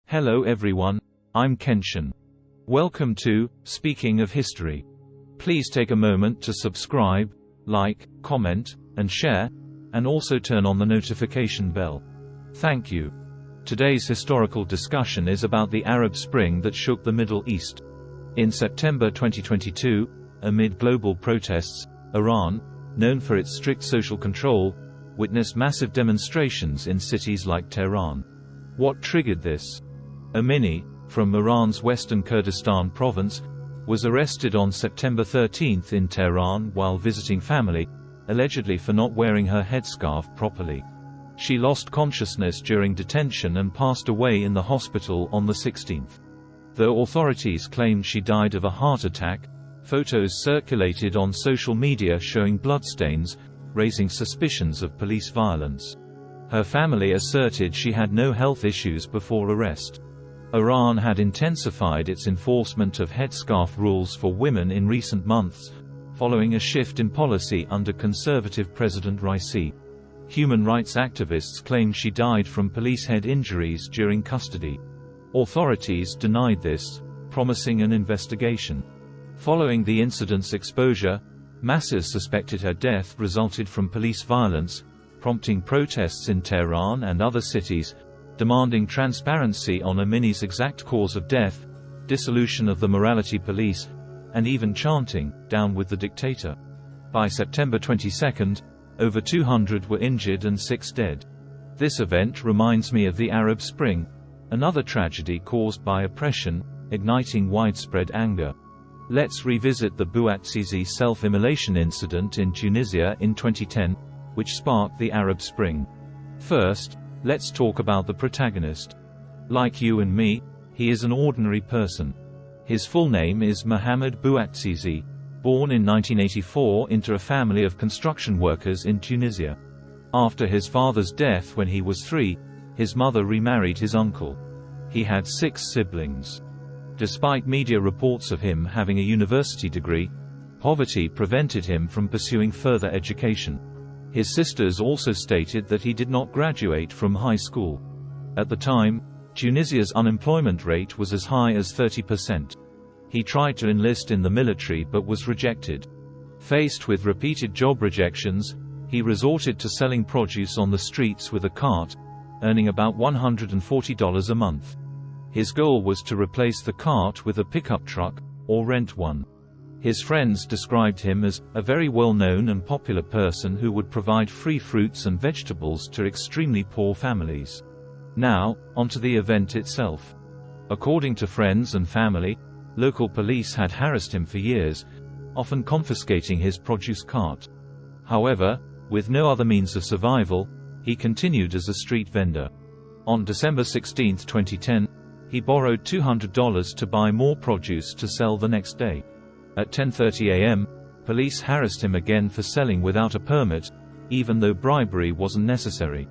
Hello everyone, I'm Kenshin. Welcome to Speaking of History. Please take a moment to subscribe, like, comment, and share, and also turn on the notification bell. Thank you. Today's historical discussion is about the Arab Spring that shook the Middle East. In September 2022, amid global protests, Iran, known for its strict social control, witnessed massive demonstrations in cities like Tehran. What triggered this? Amini, from Iran's western Kurdistan province, was arrested on September 13 in Tehran while visiting family, allegedly for not wearing her headscarf properly. She lost consciousness during detention and passed away in the hospital on the 16th. Though authorities claimed she died of a heart attack, photos circulated on social media showing bloodstains, raising suspicions of police violence. Her family asserted she had no health issues before arrest. Iran had intensified its enforcement of headscarf rules for women in recent months, following a shift in policy under conservative President Raisi. Human rights activists claimed she died from police head injuries during custody. Authorities denied this, promising an investigation. Following the incident's exposure, masses suspected her death resulted from police violence, prompting protests in Tehran and other cities, demanding transparency on Amini's exact cause of death, dissolution of the morality police, and even chanting, "Down with the dictator." By September 22, over 200 were injured and 6 dead. This event reminds me of the Arab Spring, another tragedy caused by oppression, igniting widespread anger. Let's revisit the Bouazizi self-immolation incident in Tunisia in 2010, which sparked the Arab Spring. First, let's talk about the protagonist. Like you and me, he is an ordinary person. His full name is Mohamed Bouazizi, born in 1984 into a family of construction workers in Tunisia. After his father's death when he was 3, his mother remarried his uncle. He had 6 siblings. Despite media reports of him having a university degree, poverty prevented him from pursuing further education. His sisters also stated that he did not graduate from high school. At the time, Tunisia's unemployment rate was as high as 30%. He tried to enlist in the military but was rejected. Faced with repeated job rejections, he resorted to selling produce on the streets with a cart, earning about $140 a month. His goal was to replace the cart with a pickup truck, or rent one. His friends described him as a very well-known and popular person who would provide free fruits and vegetables to extremely poor families. Now, onto the event itself. According to friends and family, local police had harassed him for years, often confiscating his produce cart. However, with no other means of survival, he continued as a street vendor. On December 16, 2010, he borrowed $200 to buy more produce to sell the next day. At 10:30 a.m., police harassed him again for selling without a permit, even though bribery wasn't necessary.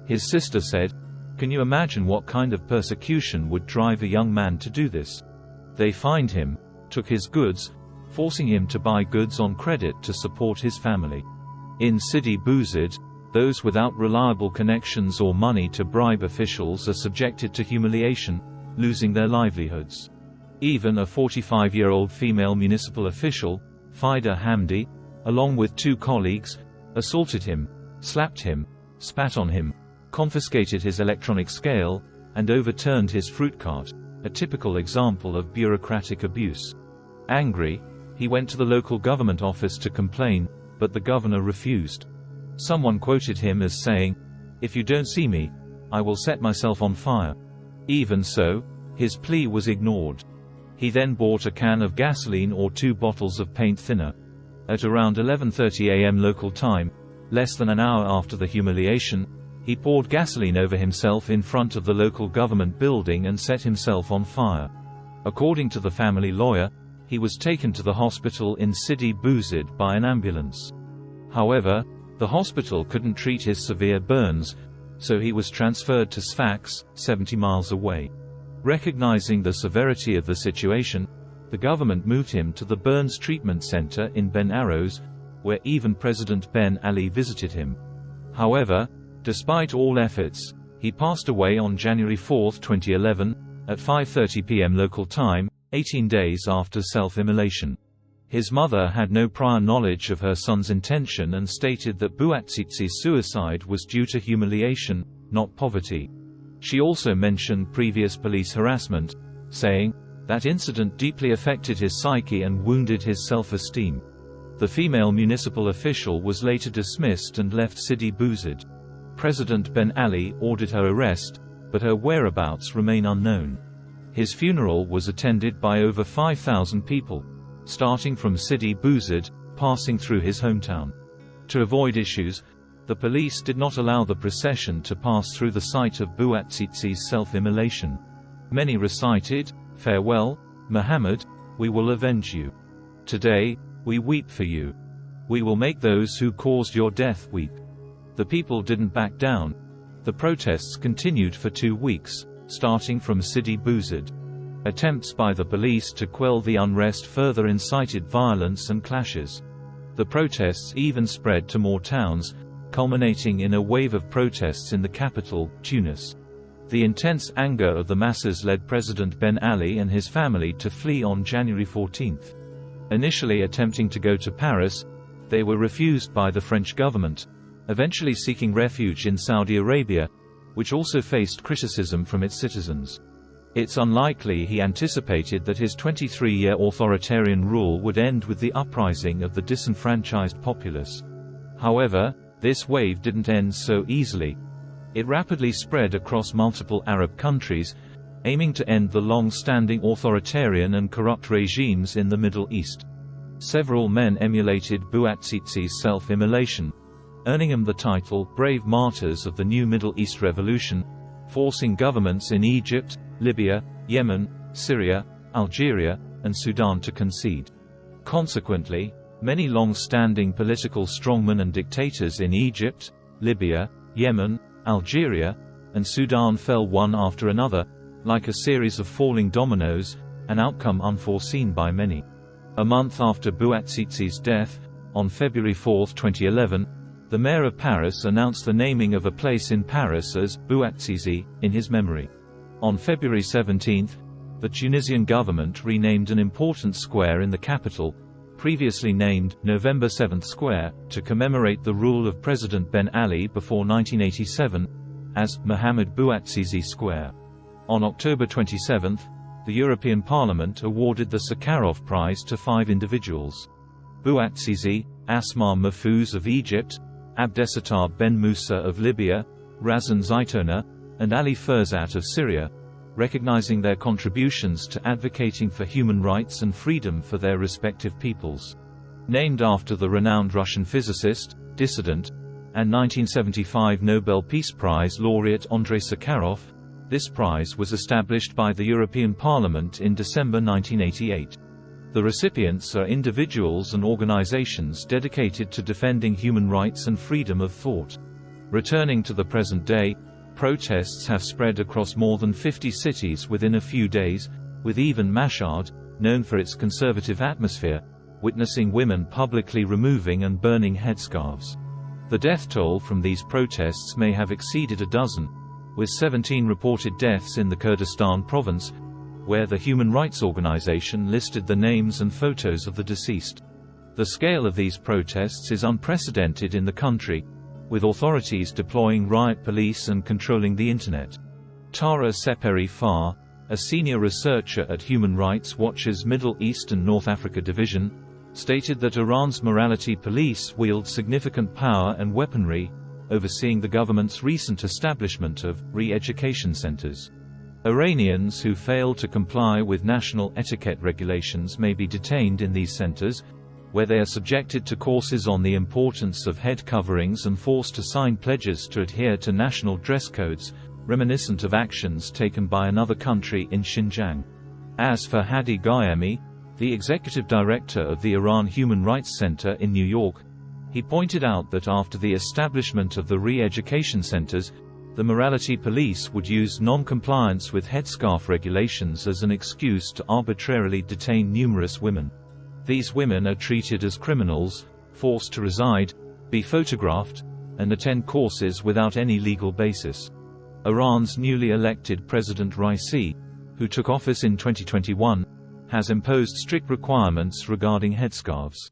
His sister said, "Can you imagine what kind of persecution would drive a young man to do this?" They fined him, took his goods, forcing him to buy goods on credit to support his family. In Sidi Bouzid, those without reliable connections or money to bribe officials are subjected to humiliation, losing their livelihoods. Even a 45-year-old female municipal official, Fida Hamdi, along with 2 colleagues, assaulted him, slapped him, spat on him, confiscated his electronic scale, and overturned his fruit cart, a typical example of bureaucratic abuse. Angry, he went to the local government office to complain, but the governor refused. Someone quoted him as saying, "If you don't see me, I will set myself on fire." Even so, his plea was ignored. He then bought a can of gasoline or 2 bottles of paint thinner. At around 11:30 a.m. local time, less than an hour after the humiliation, he poured gasoline over himself in front of the local government building and set himself on fire. According to the family lawyer, he was taken to the hospital in Sidi Bouzid by an ambulance. However, the hospital couldn't treat his severe burns, so he was transferred to Sfax, 70 miles away. Recognizing the severity of the situation, the government moved him to the Burns Treatment Center in Ben Arrows, where even President Ben Ali visited him. However, despite all efforts, He passed away on January 4, 2011, at 5:30 p.m. local time, 18 days after self-immolation. His mother had no prior knowledge of her son's intention and stated that Bouazizi's suicide was due to humiliation, not poverty. She also mentioned previous police harassment, saying, "That incident deeply affected his psyche and wounded his self-esteem." The female municipal official was later dismissed and left Sidi Bouzid. President Ben Ali ordered her arrest, but her whereabouts remain unknown. His funeral was attended by over 5,000 people, starting from Sidi Bouzid, passing through his hometown. To avoid issues, the police did not allow the procession to pass through the site of Bouazizi's self-immolation. Many recited, "Farewell, Muhammad, we will avenge you. Today, we weep for you. We will make those who caused your death weep." The people didn't back down. The protests continued for 2 weeks, starting from Sidi Bouzid. Attempts by the police to quell the unrest further incited violence and clashes. The protests even spread to more towns, culminating in a wave of protests in the capital, Tunis. The intense anger of the masses led President Ben Ali and his family to flee on January 14. Initially attempting to go to Paris, they were refused by the French government, eventually seeking refuge in Saudi Arabia, which also faced criticism from its citizens. It's unlikely he anticipated that his 23-year authoritarian rule would end with the uprising of the disenfranchised populace. However, this wave didn't end so easily. It rapidly spread across multiple Arab countries, aiming to end the long-standing authoritarian and corrupt regimes in the Middle East. Several men emulated Bouazizi's self-immolation, earning him the title Brave Martyrs of the New Middle East Revolution, forcing governments in Egypt, Libya, Yemen, Syria, Algeria, and Sudan to concede. Consequently, many long-standing political strongmen and dictators in Egypt, Libya, Yemen, Algeria, and Sudan fell one after another, like a series of falling dominoes, an outcome unforeseen by many. A month after Bouazizi's death, on February 4, 2011, the mayor of Paris announced the naming of a place in Paris as Bouazizi, in his memory. On February 17, the Tunisian government renamed an important square in the capital, previously named November 7th Square, to commemorate the rule of President Ben Ali before 1987, as Mohamed Bouazizi Square. On October 27, the European Parliament awarded the Sakharov Prize to 5 individuals: Bouazizi, Asma Mahfouz of Egypt, Abdesattar Ben Musa of Libya, Razan Zaitouna, and Ali Ferzat of Syria, recognizing their contributions to advocating for human rights and freedom for their respective peoples. Named after the renowned Russian physicist, dissident, and 1975 Nobel Peace Prize laureate Andrei Sakharov, this prize was established by the European Parliament in December 1988. The recipients are individuals and organizations dedicated to defending human rights and freedom of thought. Returning to the present day, protests have spread across more than 50 cities within a few days, with even Mashhad, known for its conservative atmosphere, witnessing women publicly removing and burning headscarves. The death toll from these protests may have exceeded a dozen, with 17 reported deaths in the Kurdistan province, where the Human Rights Organization listed the names and photos of the deceased. The scale of these protests is unprecedented in the country, with authorities deploying riot police and controlling the Internet. Tara Seperi Farr, a senior researcher at Human Rights Watch's Middle East and North Africa Division, stated that Iran's morality police wield significant power and weaponry, overseeing the government's recent establishment of re-education centers. Iranians who fail to comply with national etiquette regulations may be detained in these centers, where they are subjected to courses on the importance of head coverings and forced to sign pledges to adhere to national dress codes, reminiscent of actions taken by another country in Xinjiang. As for Hadi Ghaemi, the executive director of the Iran Human Rights Center in New York, he pointed out that after the establishment of the re-education centers, the morality police would use non-compliance with headscarf regulations as an excuse to arbitrarily detain numerous women. These women are treated as criminals, forced to reside, be photographed, and attend courses without any legal basis. Iran's newly elected President Raisi, who took office in 2021, has imposed strict requirements regarding headscarves.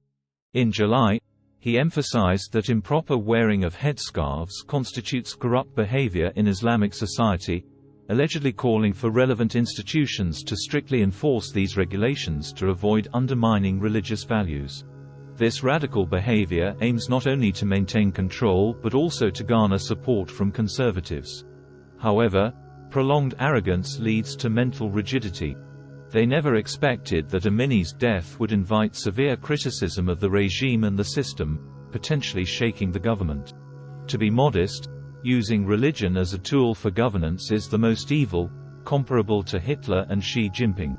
In July, he emphasized that improper wearing of headscarves constitutes corrupt behavior in Islamic society, allegedly calling for relevant institutions to strictly enforce these regulations to avoid undermining religious values. This radical behavior aims not only to maintain control but also to garner support from conservatives. However, prolonged arrogance leads to mental rigidity. They never expected that Amini's death would invite severe criticism of the regime and the system, potentially shaking the government. To be modest, using religion as a tool for governance is the most evil, comparable to Hitler and Xi Jinping.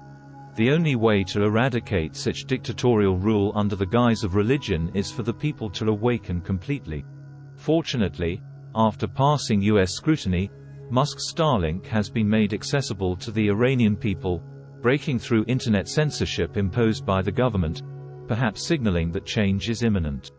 The only way to eradicate such dictatorial rule under the guise of religion is for the people to awaken completely. Fortunately, after passing US scrutiny, Musk's Starlink has been made accessible to the Iranian people, breaking through internet censorship imposed by the government, perhaps signaling that change is imminent.